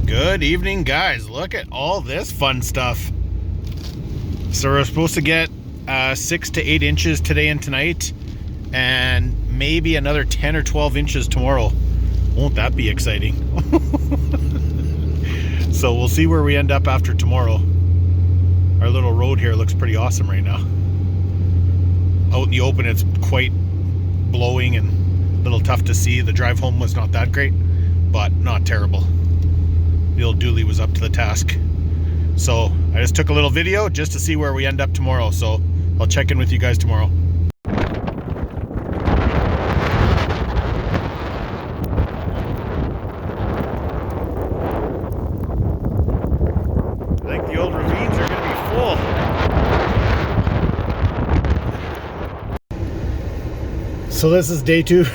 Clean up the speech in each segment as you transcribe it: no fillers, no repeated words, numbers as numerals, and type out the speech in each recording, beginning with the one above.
Good evening, guys. Look at all this fun stuff. So we're supposed to get 6 to 8 inches today and tonight, and maybe another 10 or 12 inches tomorrow. Won't that be exciting? So we'll see where we end up after tomorrow. Our little road here looks pretty awesome right now. Out in the open, it's quite blowing and a little tough to see. The drive home was not that great, but not terrible. The old dually was up to the task. So I just took a little video just to see where we end up tomorrow. So I'll check in with you guys tomorrow. I think the old ravines are going to be full. So this is day 2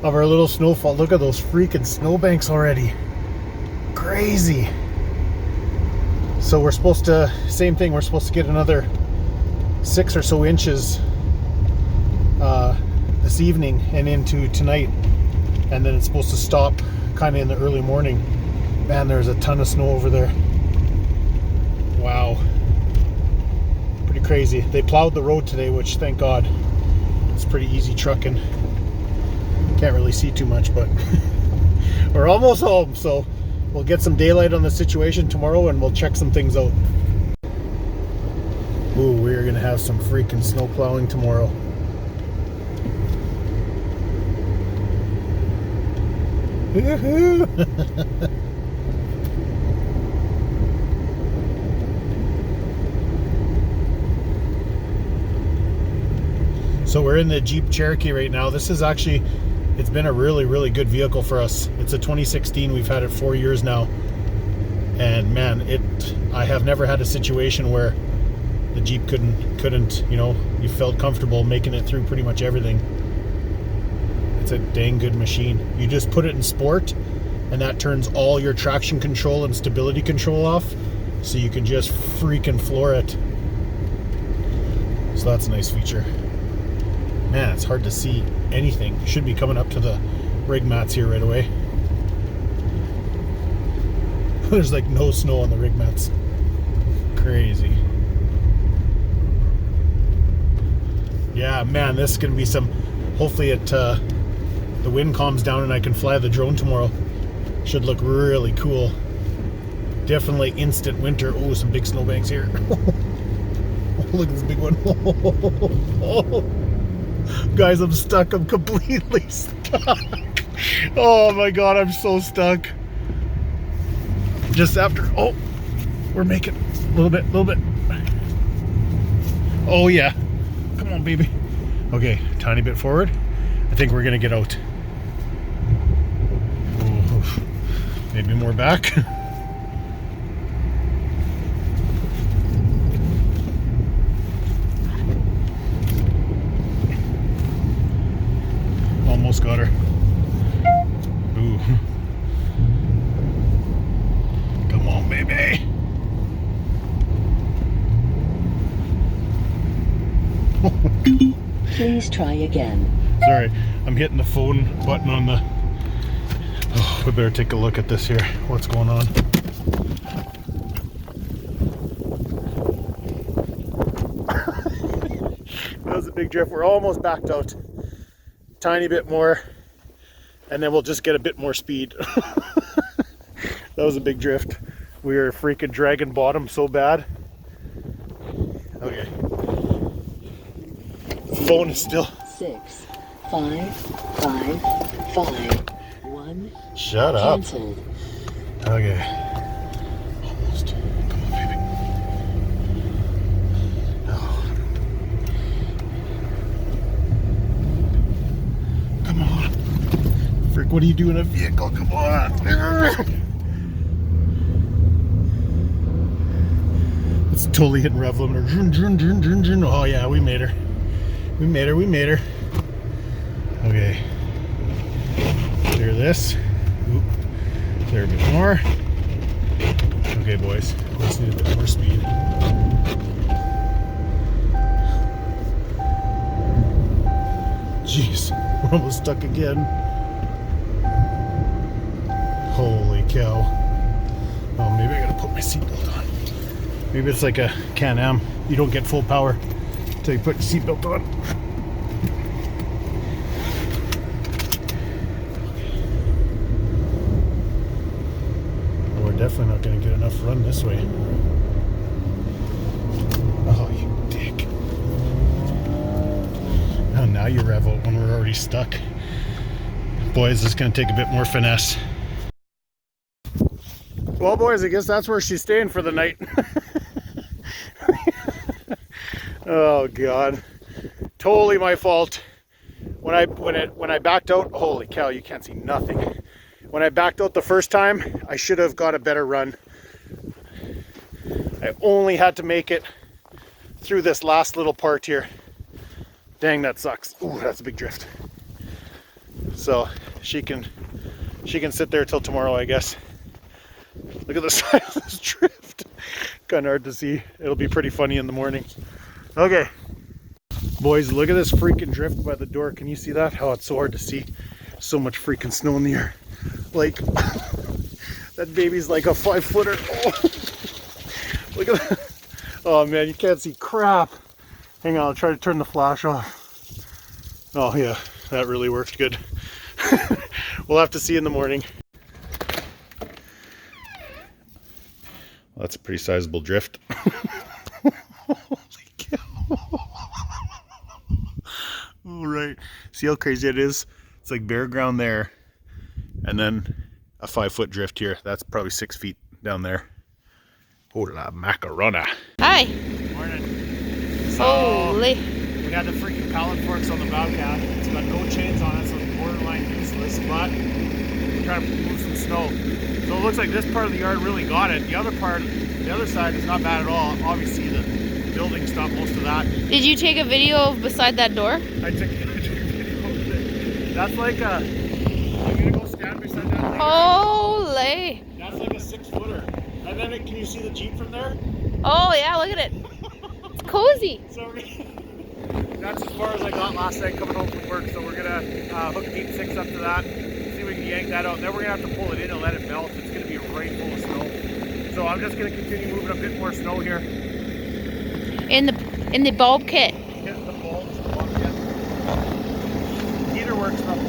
of our little snowfall. Look at those freaking snowbanks already. Crazy. So we're supposed to, same thing, we're supposed to get another 6 or so inches this evening and into tonight, and then it's supposed to stop kind of in the early morning. Man, there's a ton of snow over there. Wow, pretty crazy. They plowed the road today, which thank God. It's pretty easy trucking. Can't really see too much, but we're almost home, so we'll get some daylight on the situation tomorrow and we'll check some things out. Ooh, we're gonna have some freaking snow plowing tomorrow. Woohoo! So we're in the Jeep Cherokee right now. This is actually, it's been a really good vehicle for us. It's a 2016. We've had it 4 years now, and man, I have never had a situation where the Jeep couldn't, you know, you felt comfortable making it through pretty much everything. It's a dang good machine. You just put it in sport, and that turns all your traction control and stability control off, so you can just freaking floor it. So that's a nice feature. Man, it's hard to see anything. Should be coming up to the rig mats here right away. There's like no snow on the rig mats. Crazy. Yeah, man, this is gonna be some, hopefully the wind calms down and I can fly the drone tomorrow. Should look really cool. Definitely instant winter. Oh, some big snowbanks here. Oh, look at this big one. Oh. Guys, I'm stuck. I'm completely stuck. Oh my God, I'm so stuck. Just after, oh, we're making a little bit. Oh yeah, come on, baby. Okay, tiny bit forward. I think we're gonna get out. Oh, maybe more back. Almost got her. Ooh. Come on, baby. Please try again. Sorry, I'm hitting the phone button on the... Oh, we better take a look at this here. What's going on? That was a big drift. We're almost backed out. Tiny bit more, and then we'll just get a bit more speed. That was a big drift. We were freaking dragging bottom so bad. Okay. The phone is still 6 5 5 5 1. Shut up. Canceled. Okay. Almost. Come on, baby. Oh. Come on. Frick, what do you do in a vehicle? Come on. It's totally hitting rev limiter. Oh yeah, we made her. We made her. Okay. Clear this. Oop. Clear a bit more. Okay, boys. Let's need a bit more speed. Jeez, we're almost stuck again. Holy cow. Oh, maybe I gotta put my seatbelt on. Maybe it's like a Can-Am. You don't get full power until you put your seatbelt on. Well, we're definitely not gonna get enough run this way. Oh, you dick. Oh, now you rev out when we're already stuck. Boys, this is gonna take a bit more finesse. Well, boys, I guess that's where she's staying for the night. Oh God, totally my fault. When I backed out, holy cow, you can't see nothing. When I backed out the first time, I should have got a better run. I only had to make it through this last little part here. Dang, that sucks. Ooh, that's a big drift. So she can sit there till tomorrow, I guess. Look at the size of this drift. Kind of hard to see. It'll be pretty funny in the morning. Okay. Boys, look at this freaking drift by the door. Can you see that? Oh, it's so hard to see. So much freaking snow in the air. Like, that baby's like a 5-footer. Oh. Look at that. Oh man, you can't see crap. Hang on, I'll try to turn the flash off. Oh yeah, that really worked good. We'll have to see in the morning. Well, that's a pretty sizable drift. Holy cow. All right. See how crazy it is? It's like bare ground there, and then a 5-foot drift here. That's probably 6 feet down there. Hola macarona. Hi. Morning. So, Holy. we got the freaking pallet forks on the Bobcat. It's got no chains on it, so it's borderline useless, but we're trying to move some snow. So it looks like this part of the yard really got it. The other part, the other side is not bad at all. Obviously the building stopped most of that. Did you take a video of beside that door? I took a video of it. That's like a, I'm gonna go stand beside that later. Holy. That's like a 6-footer. And then can you see the Jeep from there? Oh yeah, look at it. It's cozy. So that's as far as I got last night coming home from work. So we're gonna hook Deep 6 up to that. See if we can yank that out. Then we're gonna have to pull it in and let it melt. It's gonna be right full of snow. So I'm just gonna continue moving a bit more snow here. In the Bobcat. Hit the bulbs, the Bobcat. Either works though.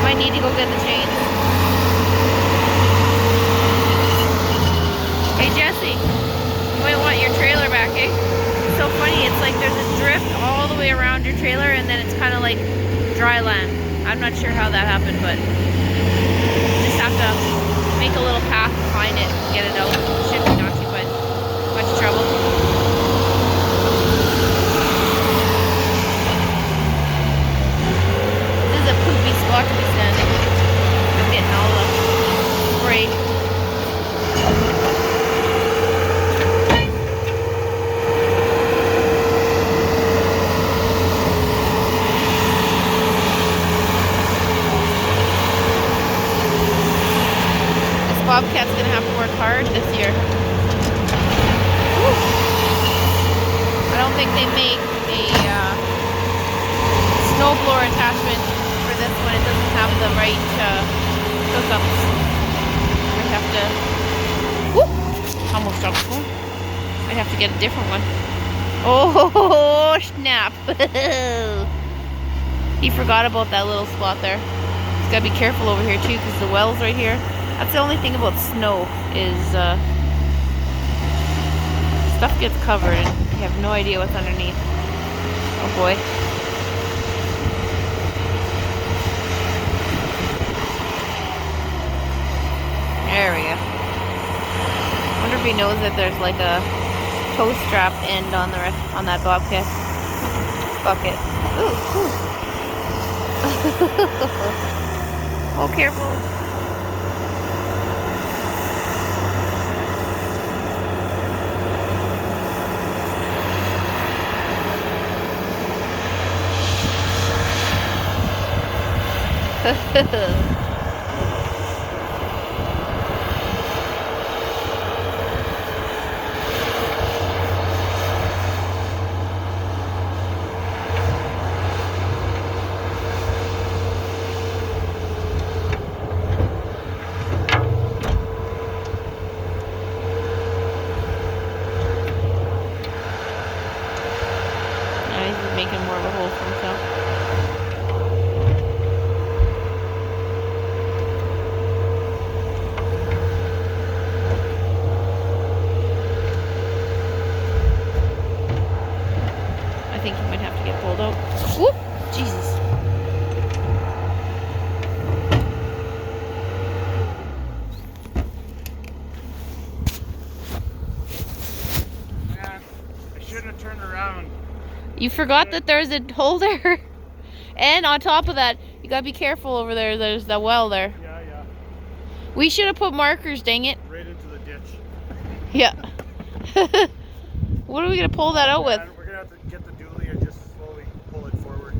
Might need to go get the chains. Hey Jesse, you might want your trailer back, eh? It's so funny, it's like there's a drift all the way around your trailer and then it's kind of like dry land. I'm not sure how that happened, but just have to make a little path to find it and get it out. Should be not too much trouble. This is a poopy spot to be standing. I'm getting all the spray. This Bobcat's gonna have to work hard this year. Woo. I don't think they make a snowblower attachment for this one. It doesn't have the right hookups. We have to, whoop, almost dropped the phone. Might have to get a different one. Oh snap! He forgot about that little spot there. He's gotta be careful over here too, because the well's right here. That's the only thing about snow is stuff gets covered and you have no idea what's underneath. Oh boy. There we go. Wonder if he knows that there's like a tow strap end on that Bobcat bucket. Ooh, ooh. Oh, careful. He's making more of a hole for himself. I think he might have to get pulled out. Whoop! Jesus. Man, I shouldn't have turned around. You forgot that there's a hole there. And on top of that, you gotta be careful over there. There's the well there. Yeah, yeah. We should have put markers, dang it. Right into the ditch. Yeah. What are we gonna pull that out with? We're gonna have to get the dually and just slowly pull it forward.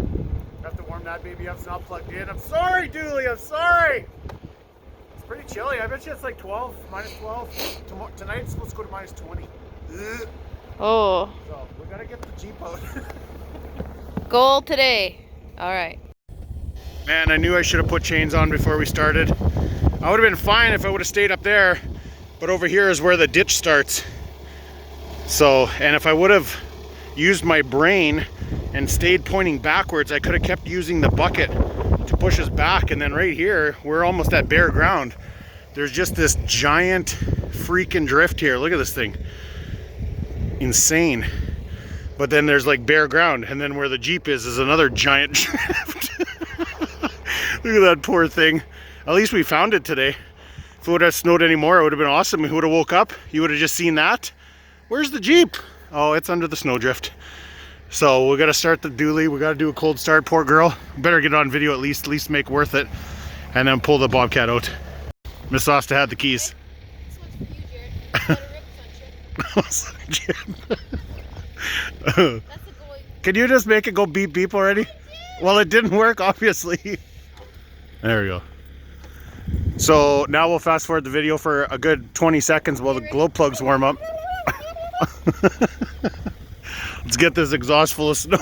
Have to warm that baby up. It's not plugged in. I'm sorry, dually. I'm sorry. It's pretty chilly. I bet you it's like 12, minus 12. Tonight it's supposed to go to minus 20. Ugh. Oh. So we gotta get the Jeep out. Goal today. All right. Man, I knew I should have put chains on before we started. I would have been fine if I would have stayed up there, but over here is where the ditch starts. So, and if I would have used my brain and stayed pointing backwards, I could have kept using the bucket to push us back. And then right here, we're almost at bare ground. There's just this giant freaking drift here. Look at this thing. Insane. But then there's like bare ground, and then where the Jeep is another giant drift. Look at that poor thing. At least we found it today. If it would have snowed anymore, it would have been awesome. We would have woke up, you would have just seen that. Where's the Jeep? Oh, it's under the snowdrift. So we gotta start the dually. We gotta do a cold start, poor girl. Better get it on video at least make worth it. And then pull the Bobcat out. Miss Asta had the keys. This one's for you, Jared. That's a goal. Can you just make it go beep beep already? Well, it didn't work, obviously. There we go. So now we'll fast forward the video for a good 20 seconds while the glow plugs warm up. Let's get this exhaust full of snow.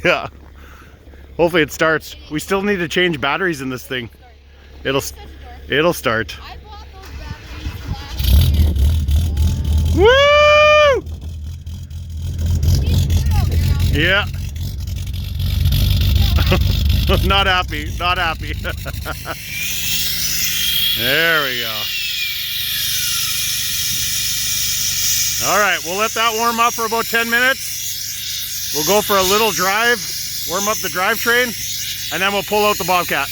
Yeah. Hopefully it starts. We still need to change batteries in this thing. It'll start. I bought those batteries last year. Woo! Yeah. Not happy, not happy. There we go. All right, we'll let that warm up for about 10 minutes. We'll go for a little drive, warm up the drivetrain, and then we'll pull out the Bobcat.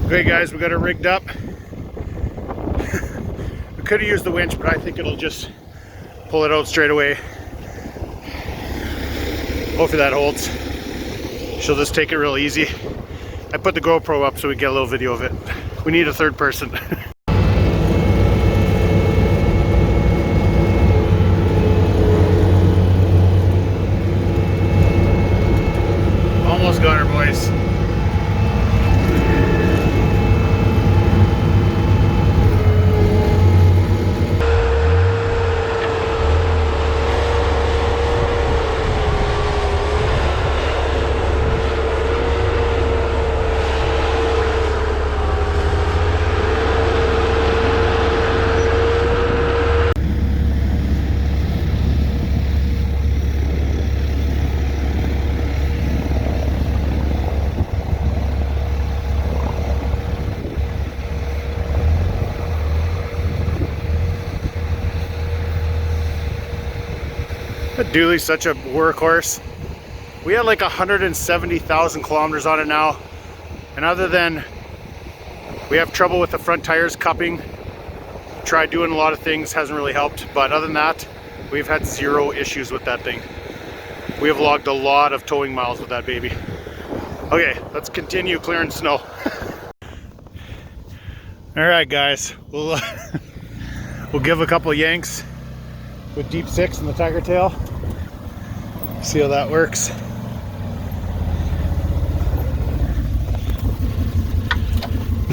Okay guys, we got it rigged up. We could have used the winch, but I think it'll just pull it out straight away. Hopefully that holds. She'll just take it real easy. I put the GoPro up so we get a little video of it. We need a third person. Almost got her, boys. dually's such a workhorse. We had like 170,000 kilometers on it now, and other than we have trouble with the front tires cupping, tried doing a lot of things, hasn't really helped, but other than that, we've had zero issues with that thing. We have logged a lot of towing miles with that baby. Okay, let's continue clearing snow. All right, guys, we'll give a couple of yanks with deep 6 in the tiger tail. See how that works.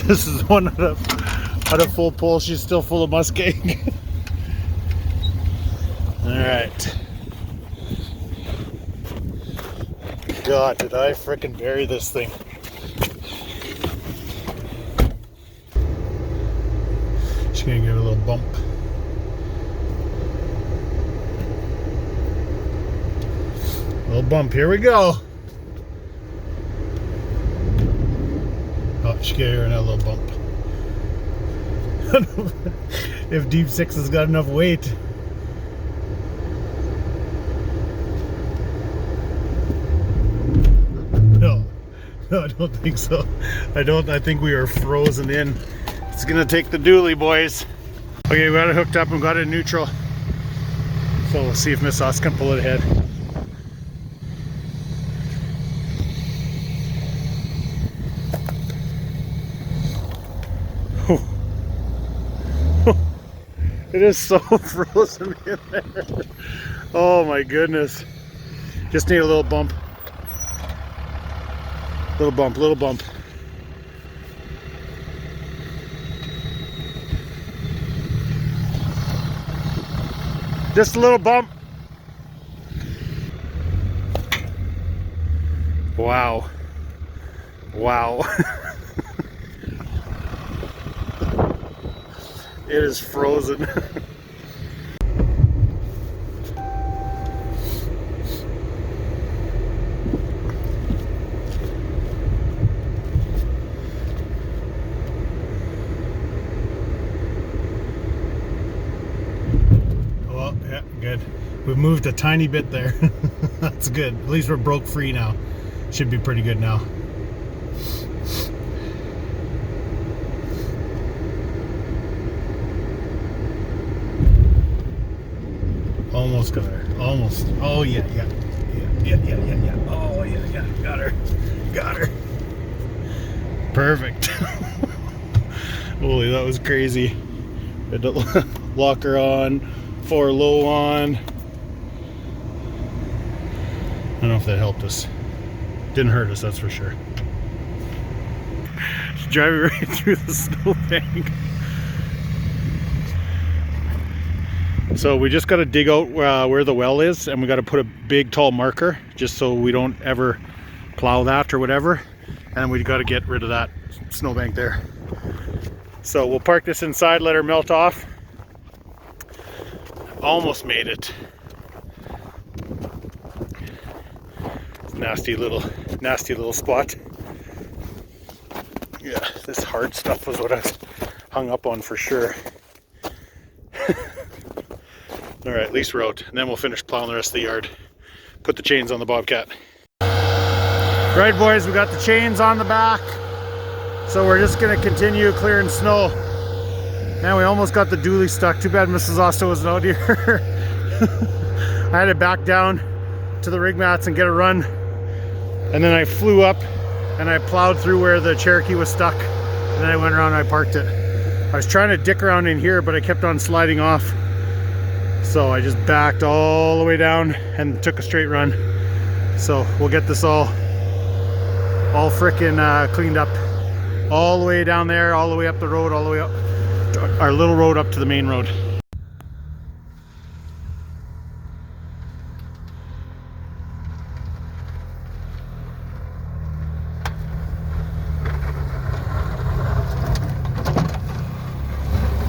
This is one out of full pull. She's still full of muskeg. All right. God, did I frickin' bury this thing? Just gonna give it a little bump. Little bump. Here we go. Oh, she gave her another little bump. If deep 6 has got enough weight. No, I don't think so. I think we are frozen in. It's gonna take the dually, boys. Okay, we got it hooked up and got it in neutral. So we'll see if Miss Us can pull it ahead. It is so frozen in there. Oh my goodness. Just need a little bump. Little bump, little bump. Just a little bump. Wow. Wow. It is frozen. Well, yeah, good. We've moved a tiny bit there. That's good. At least we're broke free now. Should be pretty good now. Almost got her. Almost. Oh yeah. Oh yeah. Got her. Got her. Perfect. Holy, that was crazy. Had to lock her on, 4 low on. I don't know if that helped us. Didn't hurt us, that's for sure. She's driving right through the snowbank. So we just got to dig out where the well is, and we got to put a big tall marker just so we don't ever plow that or whatever, and we got to get rid of that snowbank there. So we'll park this inside, let her melt off. Almost made it. Nasty little spot. Yeah, this hard stuff was what I was hung up on for sure. All right, at least we're out, and then we'll finish plowing the rest of the yard. Put the chains on the Bobcat. Right, boys, we got the chains on the back, so we're just gonna continue clearing snow. Man, we almost got the dually stuck. Too bad Mrs. Osta wasn't out here. I had to back down to the rig mats and get a run, and then I flew up and I plowed through where the Cherokee was stuck, and then I went around and I parked it. I was trying to dick around in here, but I kept on sliding off. So I just backed all the way down and took a straight run. So we'll get this all frickin' cleaned up. All the way down there, all the way up the road, all the way up our little road up to the main road.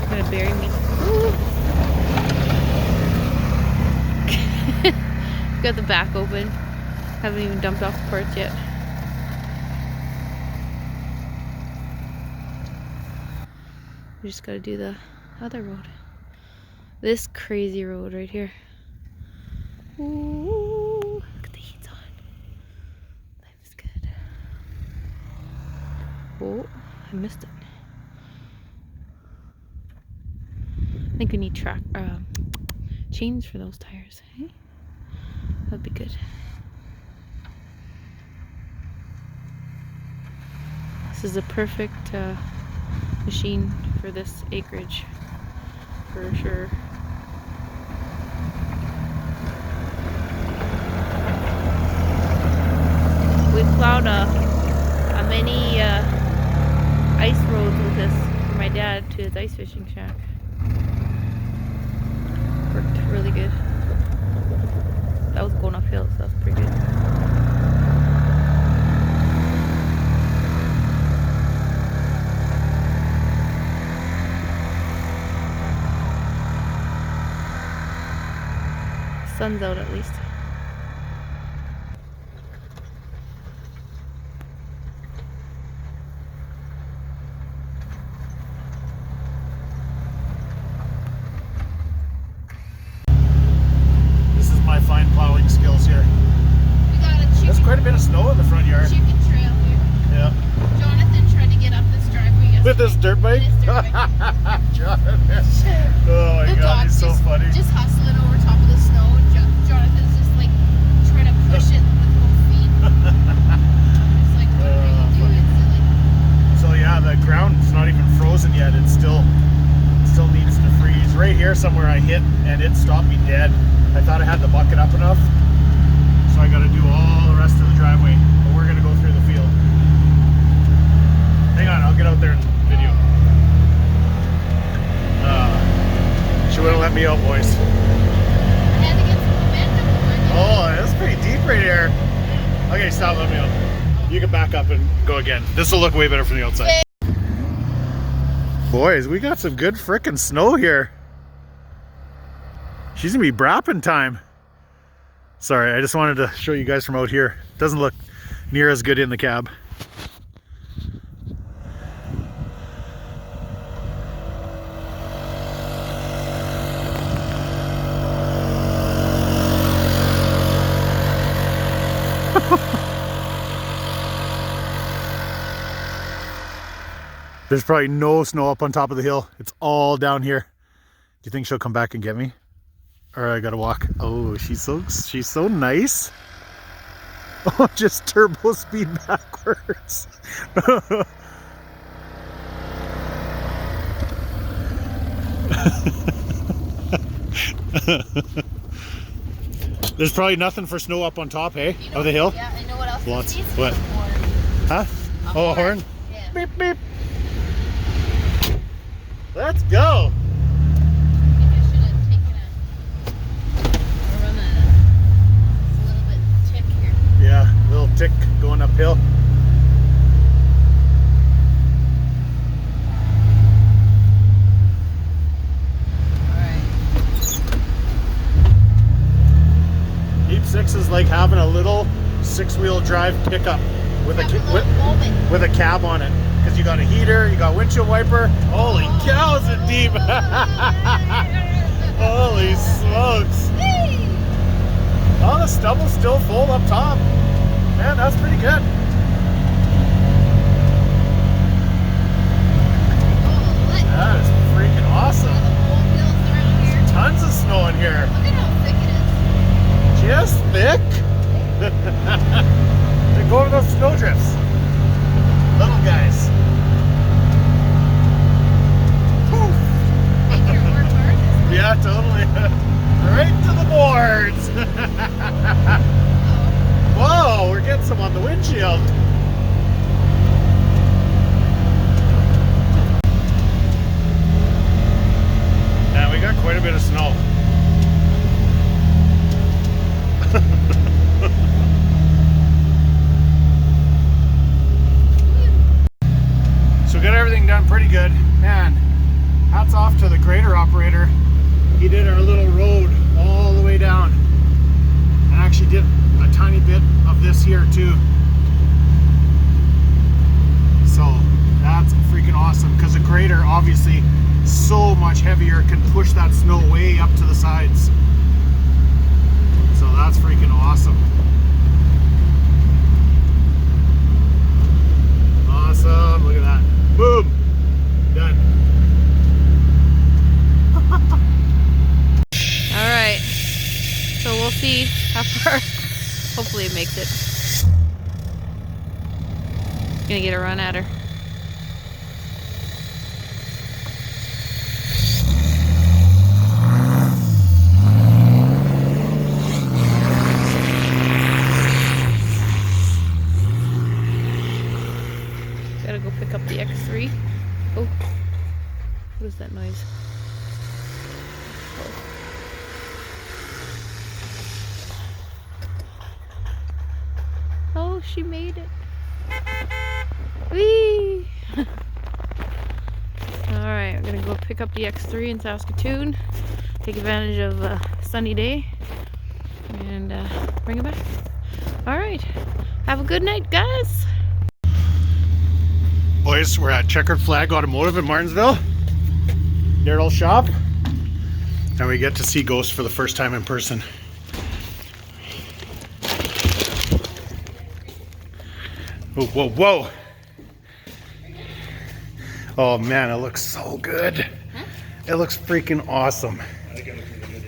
Gonna bury me. Got the back open. Haven't even dumped off the parts yet. We just gotta do the other road. This crazy road right here. Ooh, look at the heat's on. Life is good. Oh, I missed it. I think we need chains for those tires. Hey? That'd be good. This is a perfect machine for this acreage, for sure. We plowed a mini ice road with this for my dad to his ice fishing shack. Worked really good. That was going uphill, so that's pretty good. Sun's out at least. This is my fine plowing skills here. We got a There's quite a bit of snow in the front yard. chicken trail here. Yeah. Jonathan tried to get up this driveway yesterday. With this dirt bike? With this dirt bike. Jonathan. Oh my The god, dog's he's so just, funny. just hustling over top of the snow. Jonathan's just like trying to push it with both feet. It's like, what are you doing, silly? So yeah, the ground's not even frozen yet. It still needs to freeze. Right here somewhere I hit and it stopped me dead. I thought I had the bucket up enough. So I gotta do all the rest of the driveway. But we're gonna go through the field. Hang on, I'll get out there and video. She wouldn't let me out, boys. I had to get some momentum going. Oh, that's pretty deep right here. Okay, stop, let me out. You can back up and go again. This will look way better from the outside. Boys, we got some good frickin' snow here. She's gonna be brapping time. Sorry, I just wanted to show you guys from out here. Doesn't look near as good in the cab. There's probably no snow up on top of the hill. It's all down here. Do you think she'll come back and get me? Or I gotta walk? Oh, she's so nice. Oh, just turbo speed backwards. There's probably nothing for snow up on top, hey? You know, Of the hill? Yeah, I know what else. Lots. This needs? What? A horn. Huh? Oh, a horn? Yeah. Beep, beep. Let's go. Maybe I should have taken a run it's a little bit tick here. Yeah, little tick going uphill. Alright. Deep Six is like having a little six-wheel drive pickup with with a cab on it. Because you got a heater, you got windshield wiper. Holy cow, is it deep? Holy smokes. Oh, the stubble's still full up top. Man, that's pretty good. That is freaking awesome. Tons of snow in here. Look at how thick it is. Just thick. They're going to those snow drifts. Little guys. Poof. Make your work hard. Yeah, totally. Right to the boards. Whoa, we're getting some on the windshield. Yeah, we got quite a bit of snow. So we got everything done pretty good. Man, hats off to the grader operator. He did our little road all the way down. And actually did a tiny bit of this here too. So that's freaking awesome because a grader obviously so much heavier can push that snow way up to the sides. So that's freaking awesome. Awesome, look at that. Boom, done. All right, so we'll see how far. Hopefully it makes it. Gonna get a run at her. Gotta go pick up the X3. Oh, what is that noise? Oh, she made it. Whee! Alright, I'm gonna go pick up the X3 in Saskatoon, take advantage of a sunny day, and bring it back. Alright, have a good night, guys! Boys, we're at Checkered Flag Automotive in Martinsville. Daryl's shop. And we get to see Ghost for the first time in person. Whoa, whoa, whoa. Oh man, it looks so good. Huh? It looks freaking awesome.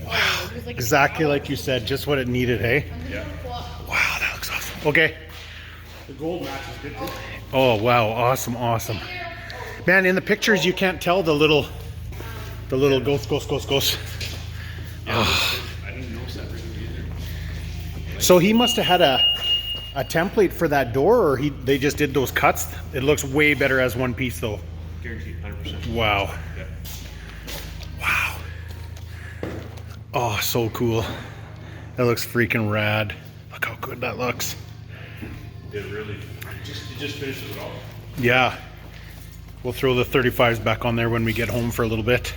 Wow, exactly like you said, just what it needed, hey? Yeah. Wow, that looks awesome. Okay. The gold match is good too. Oh wow, awesome, awesome. Man, in the pictures you can't tell the little ghost. Yeah, oh. I didn't notice that really either. So he must have had a template for that door, or they just did those cuts. It looks way better as one piece though. Guaranteed, 100%. Wow. Yeah. Wow. Oh, so cool. That looks freaking rad. Look how good that looks. It really, it just finishes it all. Yeah. We'll throw the 35s back on there when we get home for a little bit.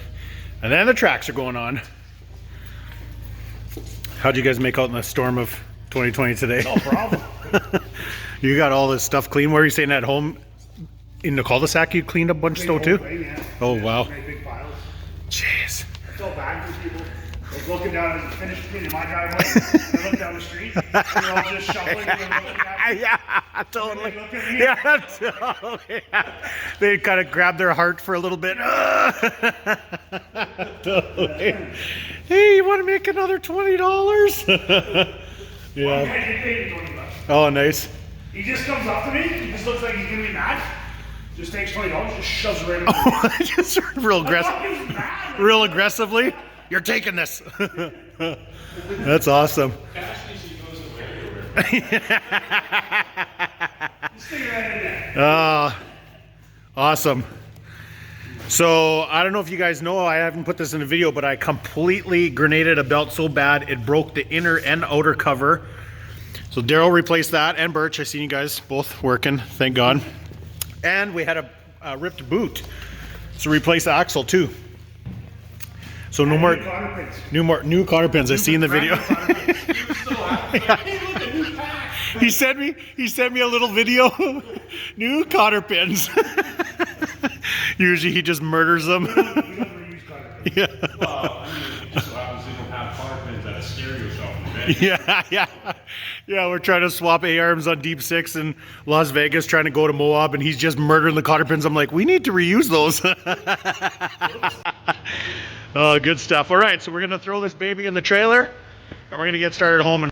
And then the tracks are going on. How'd you guys make out in the storm of 2020 today? No problem. You got all this stuff clean. What were you saying at home? In the cul-de-sac you cleaned up a bunch of stuff too? Yeah. Oh, wow. Great big piles. Jeez. I felt bad for people. Like looking down and finished cleaning my driveway. I looked down the street. They're all just shuffling and looking at me. Yeah, totally. They look at me. Yeah, totally. They kind of grab their heart for a little bit. Totally. Hey, you want to make another $20? Yeah. One guy did pay me $20. Oh, nice. He just comes up to me. He just looks like he's gonna be mad. Just takes $20. Just shoves it right in. Oh, just real aggressive. I thought he was mad. Real aggressively. You're taking this. That's awesome. Awesome. So I don't know if you guys know, I haven't put this in a video, but I completely grenaded a belt so bad it broke the inner and outer cover. So Daryl replaced that, and Birch. I seen you guys both working, thank God. And we had a ripped boot, so replace the axle too. So no more new cotter pins. I see in the video. He sent me a little video. New cotter pins. Usually he just murders them. Yeah. Well, I mean, it just so happens they don't have cotter pins at a stereo shop. Yeah. We're trying to swap A-arms on Deep Six in Las Vegas, trying to go to Moab, and he's just murdering the cotter pins. I'm like, we need to reuse those. Oh, good stuff. All right, so we're gonna throw this baby in the trailer, and we're gonna get started home.